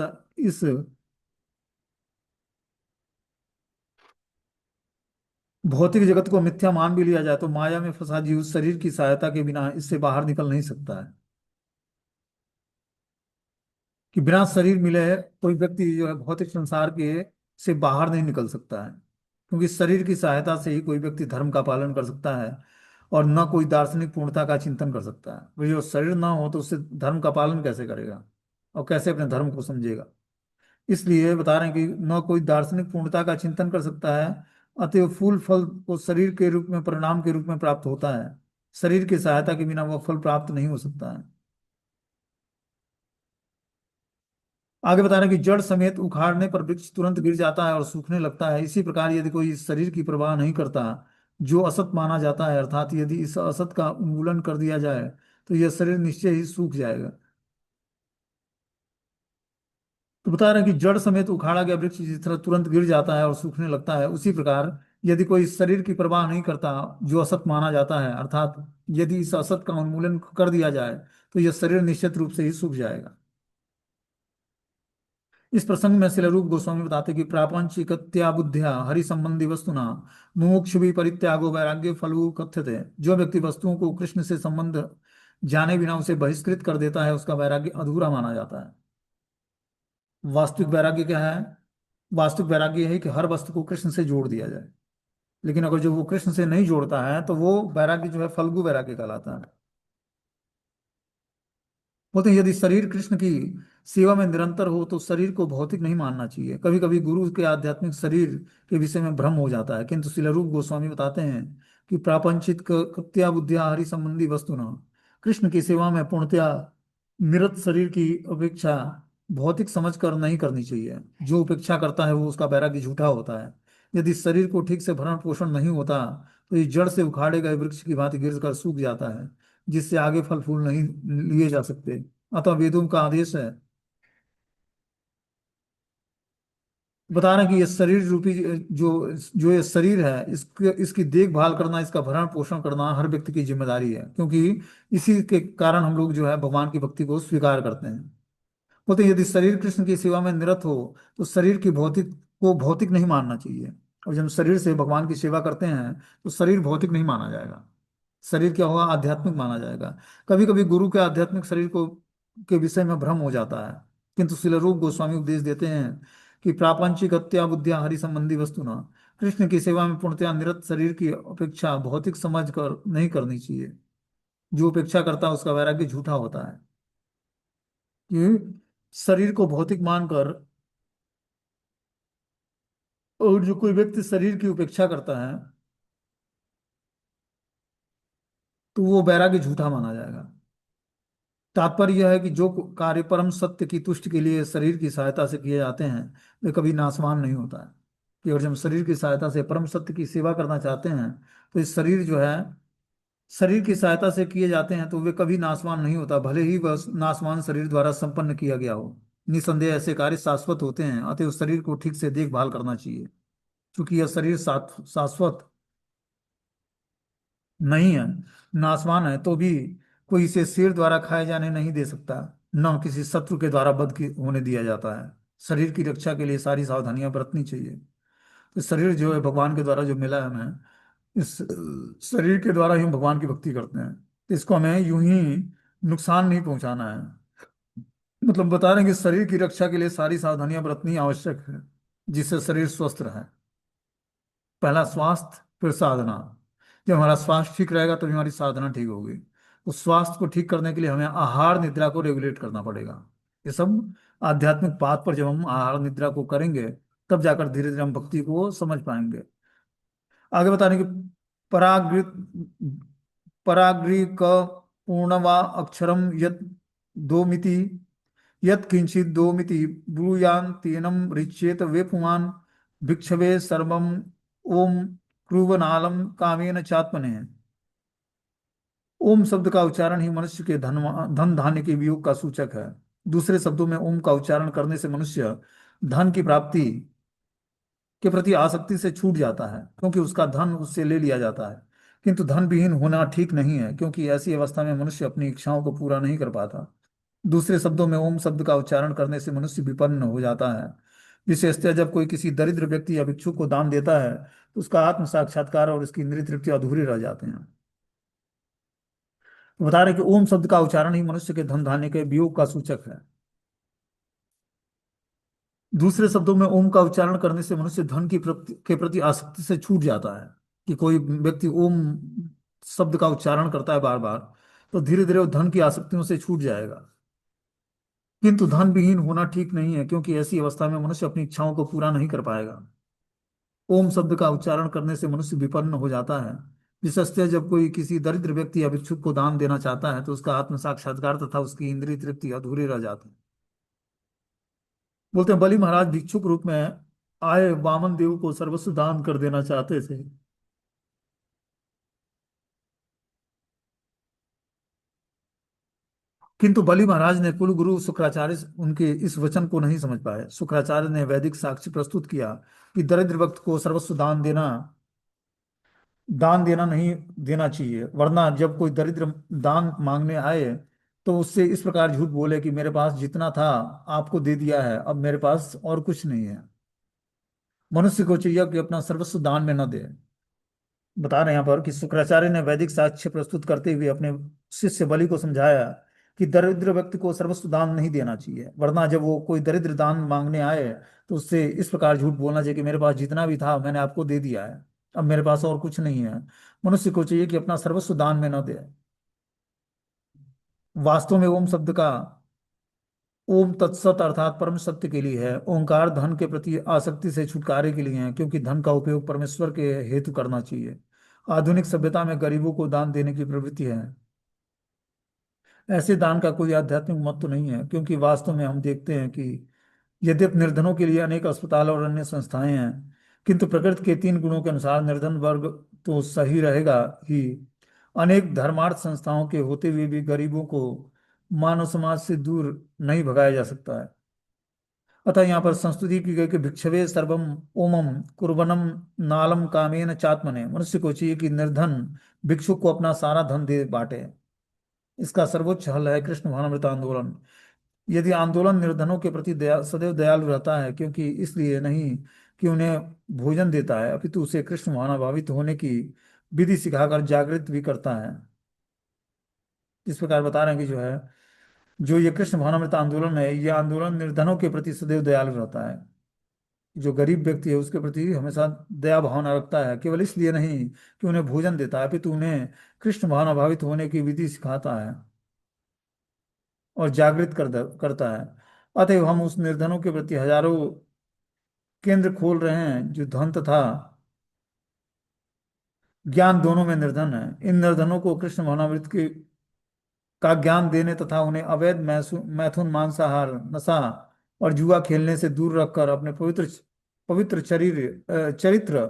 भौतिक जगत को मिथ्या मान भी लिया जाए, तो माया में फंसा जीव शरीर की सहायता के बिना इससे बाहर निकल नहीं सकता है। कि बिना शरीर मिले कोई व्यक्ति जो है भौतिक संसार के से बाहर नहीं निकल सकता है। क्योंकि शरीर की सहायता से ही कोई व्यक्ति धर्म का पालन कर सकता है, और न कोई दार्शनिक पूर्णता का चिंतन कर सकता है। वही जो शरीर ना हो तो उससे धर्म का पालन कैसे करेगा और कैसे अपने धर्म को समझेगा। इसलिए बता रहे हैं कि न कोई दार्शनिक पूर्णता का चिंतन कर सकता है। अतएव फूल फल को शरीर के रूप में, परिणाम के रूप में प्राप्त होता है। शरीर की सहायता के बिना वह फल प्राप्त नहीं हो सकता है। आगे बता रहे हैं कि जड़ समेत उखाड़ने पर वृक्ष तुरंत गिर जाता है और सूखने लगता है। इसी प्रकार यदि कोई इस शरीर की परवाह नहीं करता जो असत माना जाता है, अर्थात यदि इस असत का उन्मूलन कर दिया जाए, तो यह शरीर निश्चय ही सूख जाएगा। तो तो बता रहे हैं कि जड़ समेत उखाड़ा गया वृक्ष जिस तरह तुरंत गिर जाता है और सूखने लगता है, उसी प्रकार यदि कोई शरीर की परवाह नहीं करता जो असत माना जाता है, अर्थात यदि इस असत का उन्मूलन कर दिया जाए तो यह शरीर निश्चित रूप से ही सूख जाएगा। इस प्रसंग में श्रील रूप गोस्वामी बताते कि प्रापंचिकत्या बुद्धिया हरि संबंधी वस्तुना मुमुक्षु भी परित्यागो वैराग्य फलवु कथ्यते। जो व्यक्ति वस्तुओं को कृष्ण से संबंध जाने बिना उसे बहिष्कृत कर देता है, उसका वैराग्य अधूरा माना जाता है। वास्तविक वैराग्य क्या है? वास्तविक वैराग्य है कि हर वस्तु को कृष्ण से जोड़ दिया जाए। लेकिन अगर जो वो कृष्ण से नहीं जोड़ता है तो वो वैराग्य जो है फल्गु वैराग्य कहलाता है। बोलते हैं यदि शरीर कृष्ण की सेवा में निरंतर हो तो शरीर को भौतिक नहीं मानना चाहिए। कभी कभी गुरु के आध्यात्मिक शरीर के विषय में भ्रम हो जाता है, किंतु श्रील रूप गोस्वामी बताते हैं कि प्रापंचिक कृत्या बुद्धिया हरि संबंधी वस्तु न कृष्ण की सेवा में पूर्णतया निरत शरीर की अपेक्षा भौतिक समझकर नहीं करनी चाहिए। जो उपेक्षा करता है वो उसका वैराग्य झूठा होता है। यदि शरीर को ठीक से भरण पोषण नहीं होता तो ये जड़ से उखाड़े गए वृक्ष की भांति गिरकर सूख जाता है, जिससे आगे फल फूल नहीं लिए जा सकते। अतः वेदों का आदेश है, बता रहे हैं कि ये शरीर रूपी जो जो ये शरीर है, इसके इसकी देखभाल करना, इसका भरण पोषण करना हर व्यक्ति की जिम्मेदारी है, क्योंकि इसी के कारण हम लोग जो है भगवान की भक्ति को स्वीकार करते हैं। बोलते हैं यदि शरीर कृष्ण की सेवा में निरत हो तो शरीर की भौतिक नहीं मानना चाहिए। और जब हम शरीर से भगवान की सेवा करते हैं तो शरीर भौतिक नहीं माना जाएगा। शरीर क्या होगा? आध्यात्मिक माना जाएगा। कभी कभी गुरु के आध्यात्मिक शरीर को के विषय में भ्रम हो जाता है, किंतु श्रील रूप गोस्वामी उपदेश देते हैं कि प्रापंचिक हत्या बुद्धिया हरि संबंधी वस्तु न कृष्ण की सेवा में पूर्णतया निरत शरीर की अपेक्षा भौतिक समझ कर नहीं करनी चाहिए। जो उपेक्षा करता है उसका वैराग्य झूठा होता है। कि शरीर को भौतिक मानकर और जो कोई व्यक्ति शरीर की उपेक्षा करता है तो वो वैराग्य झूठा माना जाएगा। तात्पर्य यह है कि जो कार्य परम सत्य की तुष्टि के लिए शरीर की सहायता से किए जाते हैं वे कभी नाशवान नहीं होता है। कि और जब हम शरीर की सहायता से परम सत्य की सेवा करना चाहते हैं तो इस शरीर जो है शरीर की सहायता से किए जाते हैं तो वे कभी नाशवान नहीं होता, भले ही वह नाशवान शरीर द्वारा संपन्न किया गया हो। निसंदेह ऐसे कार्य शाश्वत होते हैं, अतः उस शरीर को ठीक से देखभाल करना चाहिए। क्योंकि यह शरीर शाश्वत नहीं है, नासवान है, तो भी कोई इसे शेर द्वारा खाए जाने नहीं दे सकता, न किसी शत्रु के द्वारा होने दिया जाता है। शरीर की रक्षा के लिए सारी सावधानियां बरतनी चाहिए। तो शरीर जो है भगवान के द्वारा जो मिला है हमें, इस शरीर के द्वारा ही हम भगवान की भक्ति करते हैं, तो इसको हमें यूं ही नुकसान नहीं पहुंचाना है। मतलब बता रहे हैं कि शरीर की रक्षा के लिए सारी सावधानियां बरतनी आवश्यक है, जिससे शरीर स्वस्थ रहे। पहला स्वास्थ्य फिर साधना। जब हमारा स्वास्थ्य ठीक रहेगा तभी हमारी साधना ठीक होगी। उस स्वास्थ्य को ठीक करने के लिए हमें आहार निद्रा को रेगुलेट करना पड़ेगा। ये सब आध्यात्मिक पाथ पर जब हम आहार निद्रा को करेंगे तब जाकर धीरे धीरे हम भक्ति को समझ पाएंगे। आगे बताने की परागृत पराग्री क पूर्णवा अक्षरम यत दो मिति यत किंचित दो मिति ब्रूयान तेनम ऋच्येत वे पुमान भिक्षवे सर्वम ओम क्रुवनालम कामेन चात्मने। ओम शब्द का उच्चारण ही मनुष्य के धन धान्य के वियोग का सूचक है। दूसरे शब्दों में ओम का उच्चारण करने से मनुष्य धन की प्राप्ति के प्रति आसक्ति से छूट जाता है, क्योंकि उसका धन उससे ले लिया जाता है। किंतु धन विहीन होना ठीक नहीं है, क्योंकि ऐसी अवस्था में मनुष्य अपनी इच्छाओं को पूरा नहीं कर पाता। दूसरे शब्दों में ओम शब्द का उच्चारण करने से मनुष्य विपन्न हो जाता है। विशेषतः जब कोई किसी दरिद्र व्यक्ति या भिक्षुक को दान देता है तो उसका आत्म साक्षात्कार और उसकी इंद्रिय तृप्ति अधूरे रह जाते हैं। तो बता रहे कि ओम शब्द का उच्चारण ही मनुष्य के धन धान्य के वियोग का सूचक है। दूसरे शब्दों में ओम का उच्चारण करने से मनुष्य धन के प्रति आसक्ति से छूट जाता है। कि कोई व्यक्ति ओम शब्द का उच्चारण करता है बार बार तो धीरे धीरे वो धन की आसक्तियों से छूट जाएगा। किंतु धन विहीन होना ठीक नहीं है, क्योंकि ऐसी अवस्था में मनुष्य अपनी इच्छाओं को पूरा नहीं कर पाएगा। ओम शब्द का उच्चारण करने से मनुष्य विपन्न हो जाता है। विशेषतः जब कोई किसी दरिद्र व्यक्ति या भिक्षुक को दान देना चाहता है तो उसका आत्म साक्षात्कार तथा उसकी इंद्रिय तृप्ति अधूरे रह जाते हैं। बोलते हैं बलि महाराज भिक्षुक रूप में आए वामन देव को सर्वस्व दान कर देना चाहते थे। किंतु बलि महाराज ने कुल गुरु शुक्राचार्य उनके इस वचन को नहीं समझ पाए। शुक्राचार्य ने वैदिक साक्ष्य प्रस्तुत किया कि दरिद्र भक्त को सर्वस्व दान देना नहीं देना चाहिए, वरना जब कोई दरिद्र दान मांगने आए तो उससे इस प्रकार झूठ बोले कि मेरे पास जितना था आपको दे दिया है, अब मेरे पास और कुछ नहीं है। मनुष्य को चाहिए कि अपना सर्वस्व दान में न दे। बता रहे हैं यहाँ पर कि शुक्राचार्य ने वैदिक साक्ष्य प्रस्तुत करते हुए अपने शिष्य बलि को समझाया कि दरिद्र व्यक्ति को सर्वस्व दान नहीं देना चाहिए, वरना जब वो कोई दरिद्र दान मांगने आए तो उससे इस प्रकार झूठ बोलना चाहिए कि मेरे पास जितना भी था मैंने आपको दे दिया है, अब मेरे पास और कुछ नहीं है। मनुष्य को चाहिए कि अपना सर्वस्व दान में न दे। वास्तव में ओम शब्द का ओम तत्सत अर्थात परम सत्य के लिए है। ओंकार धन के प्रति आसक्ति से छुटकारे के लिए है, क्योंकि धन का उपयोग परमेश्वर के हेतु करना चाहिए। आधुनिक सभ्यता में गरीबों को दान देने की प्रवृत्ति है। ऐसे दान का कोई आध्यात्मिक महत्व नहीं है, क्योंकि वास्तव में हम देखते हैं कि यद्यपि निर्धनों के लिए अनेक अस्पताल और अन्य संस्थाएं हैं, किंतु प्रकृति के तीन गुणों के अनुसार निर्धन वर्ग तो सही रहेगा ही। अनेक धर्मार्थ संस्थाओं के होते हुए भी गरीबों को मानव समाज से दूर नहीं भगाया जा सकता है। अतः यहाँ पर संस्तुति की गई कि भिक्षवे सर्वम ओमम कुर्बनम नालम कामेन चात्मने। मनुष्य को चाहिए कि निर्धन भिक्षुक को अपना सारा धन दे बांटे। इसका सर्वोच्च हल है कृष्ण भावनामृत आंदोलन। यदि आंदोलन निर्धनों के प्रति सदैव दयालु रहता है, क्योंकि इसलिए नहीं कि उन्हें भोजन देता है, अपितु उसे कृष्ण भावनाभावित होने की विधि सिखाकर जागृत भी करता है। इस प्रकार बता रहे हैं कि जो है, जो ये कृष्ण भावनामृत आंदोलन है, ये आंदोलन निर्धनों के प्रति सदैव दयालु रहता है। जो गरीब व्यक्ति है उसके प्रति हमेशा दया भावना रखता है, केवल इसलिए नहीं कि उन्हें भोजन देता है, अपितु उन्हें कृष्ण भावनाभावित होने की विधि सिखाता है और जागृत करता है। अतएव हम उस निर्धनों के प्रति हजारों केंद्र खोल रहे हैं जो धन तथा ज्ञान दोनों में निर्धन है। इन निर्धनों को कृष्ण भावनामृत के का ज्ञान देने तथा उन्हें अवैध मैथुन मांसाहार नशा और जुआ खेलने से दूर रखकर अपने पवित्र पवित्र चरित्र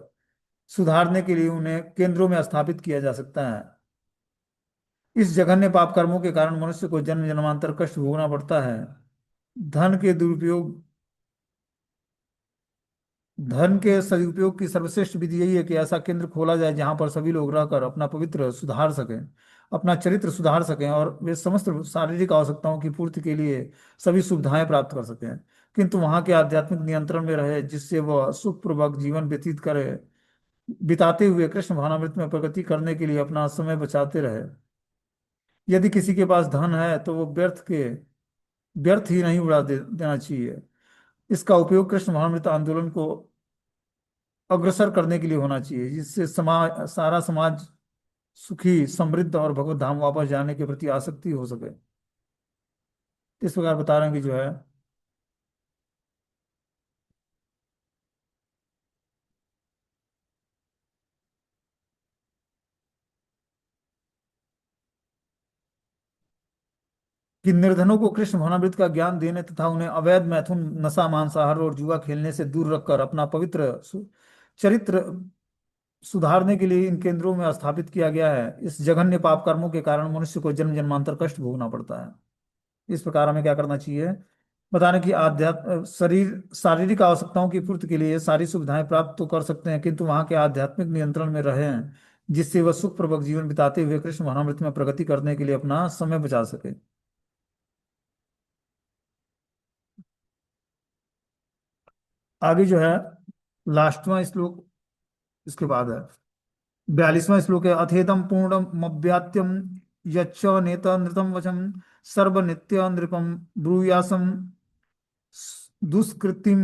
सुधारने के लिए उन्हें केंद्रों में स्थापित किया जा सकता है। इस जघन्य पाप कर्मों के कारण मनुष्य को जन्म जन्मांतर कष्ट भोगना पड़ता है। धन के दुरुपयोग धन के सदुपयोग की सर्वश्रेष्ठ विधि यही है कि ऐसा केंद्र खोला जाए जहां पर सभी लोग रहकर अपना पवित्र सुधार सकें, अपना चरित्र सुधार सकें और वे समस्त शारीरिक आवश्यकताओं की पूर्ति के लिए सभी सुविधाएं प्राप्त कर सकें, किंतु वहां के आध्यात्मिक नियंत्रण में रहे, जिससे वह सुखपूर्वक जीवन व्यतीत करे, बिताते हुए कृष्ण भावनामृत में प्रगति करने के लिए अपना समय बचाते रहे। यदि किसी के पास धन है तो वो व्यर्थ ही नहीं देना चाहिए। इसका उपयोग कृष्ण भावनामृत आंदोलन को अग्रसर करने के लिए होना चाहिए, जिससे सारा समाज सुखी समृद्ध और भगवत धाम वापस जाने के प्रति आसक्ति हो सके। इस प्रकार बता रहे हैं कि जो है, कि निर्धनों को कृष्ण भावनामृत का ज्ञान देने तथा उन्हें अवैध मैथुन नशा मांसाहार और जुआ खेलने से दूर रखकर अपना पवित्र चरित्र सुधारने के लिए इन केंद्रों में स्थापित किया गया है। इस जघन्य पाप कर्मों के कारण मनुष्य को जन्म जन्मांतर कष्ट भोगना पड़ता है। इस प्रकार हमें क्या करना चाहिए? बताने की आध्यात्म शारीरिक आवश्यकताओं की पूर्ति के लिए सारी सुविधाएं प्राप्त तो कर सकते हैं, किंतु वहां के आध्यात्मिक नियंत्रण में रहे हैं, जिससे वह सुखपूर्वक जीवन बिताते हुए कृष्ण भावनामृत में प्रगति करने के लिए अपना समय बचा सके। आगे जो है, लास्टवां श्लोक इसके बाद है। 42वां श्लोक है। अथेदम पूर्णमव्यात्यम यच्च नेता नृतम वचम सर्वनित्य नृपम ब्रूयासम दुष्कृतिम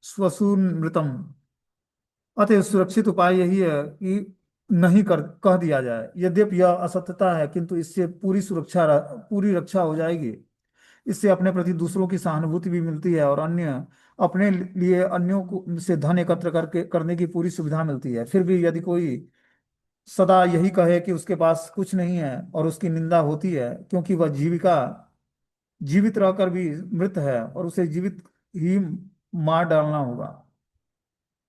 स्वसूनृतम। अतः सुरक्षित उपाय यही है कि नहीं कर कह दिया जाए। यद्यपि यह असत्यता है, किंतु इससे पूरी रक्षा हो जाएगी। इससे अपने प्रति दूसरों की सहानुभूति भी मिलती है और अपने लिए अन्यों को से धन एकत्र करके करने की पूरी सुविधा मिलती है। फिर भी यदि कोई सदा यही कहे कि उसके पास कुछ नहीं है और उसकी निंदा होती है, क्योंकि वह जीवित रहकर भी मृत है और उसे जीवित ही मार डालना होगा।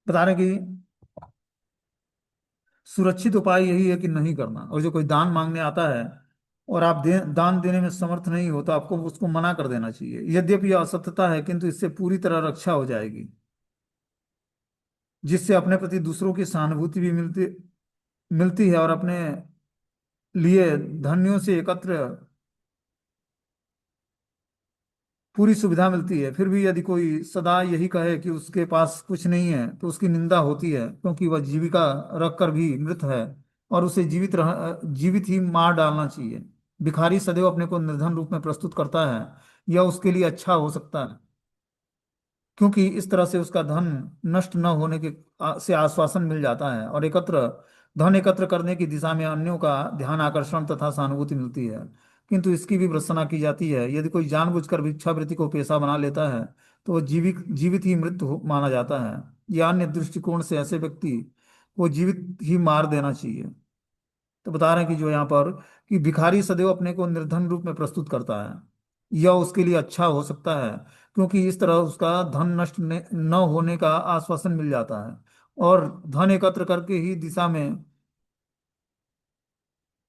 बता रहे कि सुरक्षित उपाय यही है कि नहीं करना। और जो कोई दान मांगने आता है और आप दान देने में समर्थ नहीं हो तो आपको उसको मना कर देना चाहिए। यद्यपि यह असत्यता है, किंतु इससे पूरी तरह रक्षा हो जाएगी, जिससे अपने प्रति दूसरों की सहानुभूति भी मिलती मिलती है, और अपने लिए धनियों से एकत्र पूरी सुविधा मिलती है। फिर भी यदि कोई सदा यही कहे कि उसके पास कुछ नहीं है, तो उसकी निंदा होती है, क्योंकि वह जीविका रख कर भी मृत है, और उसे जीवित ही मार डालना चाहिए। भिखारी सदैव अपने को निर्धन रूप में प्रस्तुत करता है, यह उसके लिए अच्छा हो सकता है, क्योंकि इस तरह से उसका धन नष्ट न होने के से आश्वासन मिल जाता है, और धन एकत्र करने की दिशा में अन्यों का ध्यान आकर्षण तथा सहानुभूति मिलती है। किंतु इसकी भी भर्त्सना की जाती है। यदि कोई जानबूझकर भिक्षावृत्ति को पेशा बना लेता है, तो वह जीवित जीवित ही माना जाता है, या अन्य दृष्टिकोण से ऐसे व्यक्ति को जीवित ही मार देना चाहिए। तो बता रहे हैं कि जो यहाँ पर कि भिखारी सदैव अपने को निर्धन रूप में प्रस्तुत करता है, यह उसके लिए अच्छा हो सकता है, क्योंकि इस तरह उसका धन नष्ट न होने का आश्वासन मिल जाता है, और धन एकत्र करके ही दिशा में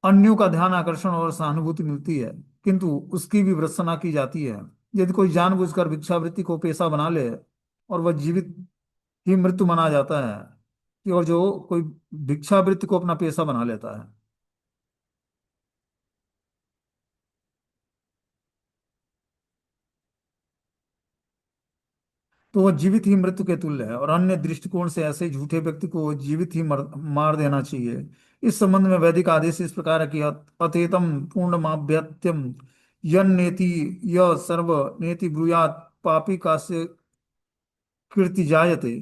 अन्यों का ध्यान आकर्षण और सहानुभूति मिलती है। किंतु उसकी भी भर्त्सना की जाती है। यदि कोई जानबूझकर भिक्षावृत्ति को पेशा बना ले, और वह जीवित ही मृत्यु मना जाता है, कि और जो कोई भिक्षावृत्ति को अपना पेशा बना लेता है, तो वह जीवित ही मृत्यु के तुल्य है, और अन्य दृष्टिकोण से ऐसे झूठे व्यक्ति को जीवित ही मार देना चाहिए। इस संबंध में वैदिक आदेश इस प्रकार है कि अतेतम पूर्णमाभ्यत्यम यन नेति य सर्व नेति ब्रूयात पापी का से कीर्ति जायते।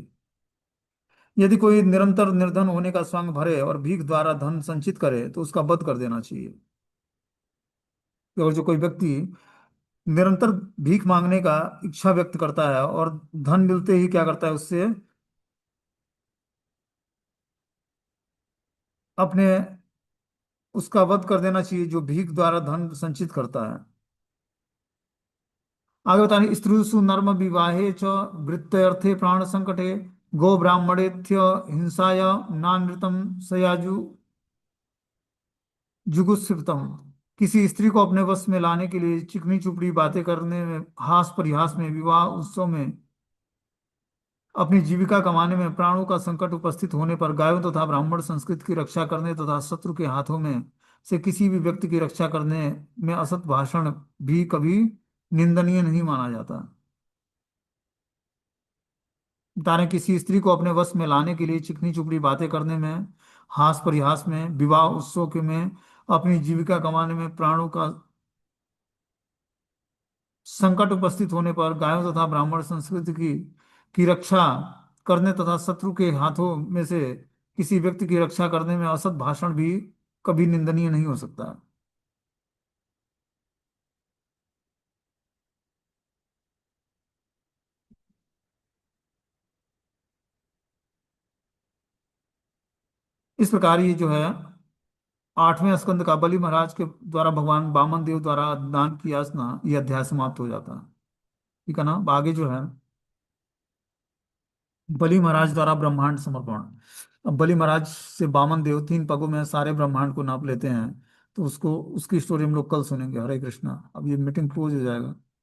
यदि कोई निरंतर निर्धन होने का स्वांग भरे और भीख द्वारा धन संचित करे, तो उसका वध कर देना चाहिए। और जो कोई व्यक्ति निरंतर भीख मांगने का इच्छा व्यक्त करता है, और धन मिलते ही क्या करता है, उससे अपने उसका वध कर देना चाहिए, जो भीख द्वारा धन संचित करता है। आगे बताने, स्त्रीषु नर्म विवाहे च वृत्त्यर्थे प्राण संकटे गो ब्राह्मणेभ्य हिंसाया नानृतम सयाजु जुगुप्सितम। किसी स्त्री को अपने वश में लाने के लिए चिकनी चुपड़ी बातें करने में, हास परिहास में, विवाह उत्सव में, अपनी जीविका कमाने में, प्राणों का संकट उपस्थित होने पर गायों तथा ब्राह्मण संस्कृति की रक्षा करने तथा शत्रु के हाथों में से किसी भी व्यक्ति की रक्षा करने में असत भाषण भी कभी निंदनीय नहीं माना जाता। बता रहे हैं, किसी स्त्री को अपने वश में लाने के लिए चिकनी चुपड़ी बातें करने में, हास परिहास में, विवाह उत्सव के में, अपनी जीविका कमाने में, प्राणों का संकट उपस्थित होने पर गायों तथा ब्राह्मण संस्कृति की रक्षा करने तथा शत्रु के हाथों में से किसी व्यक्ति की रक्षा करने में असत भाषण भी कभी निंदनीय नहीं हो सकता। इस प्रकार ये जो है 8वें स्कंद का बलि महाराज के द्वारा भगवान वामन देव द्वारा दान की याचना, ये अध्याय समाप्त हो जाता है। ठीक है ना। अब आगे जो है बलि महाराज द्वारा ब्रह्मांड समर्पण। अब बलि महाराज से वामन देव 3 पगों में सारे ब्रह्मांड को नाप लेते हैं। तो उसको उसकी स्टोरी हम लोग कल सुनेंगे। हरे कृष्णा। अब ये मीटिंग क्लोज हो जाएगा।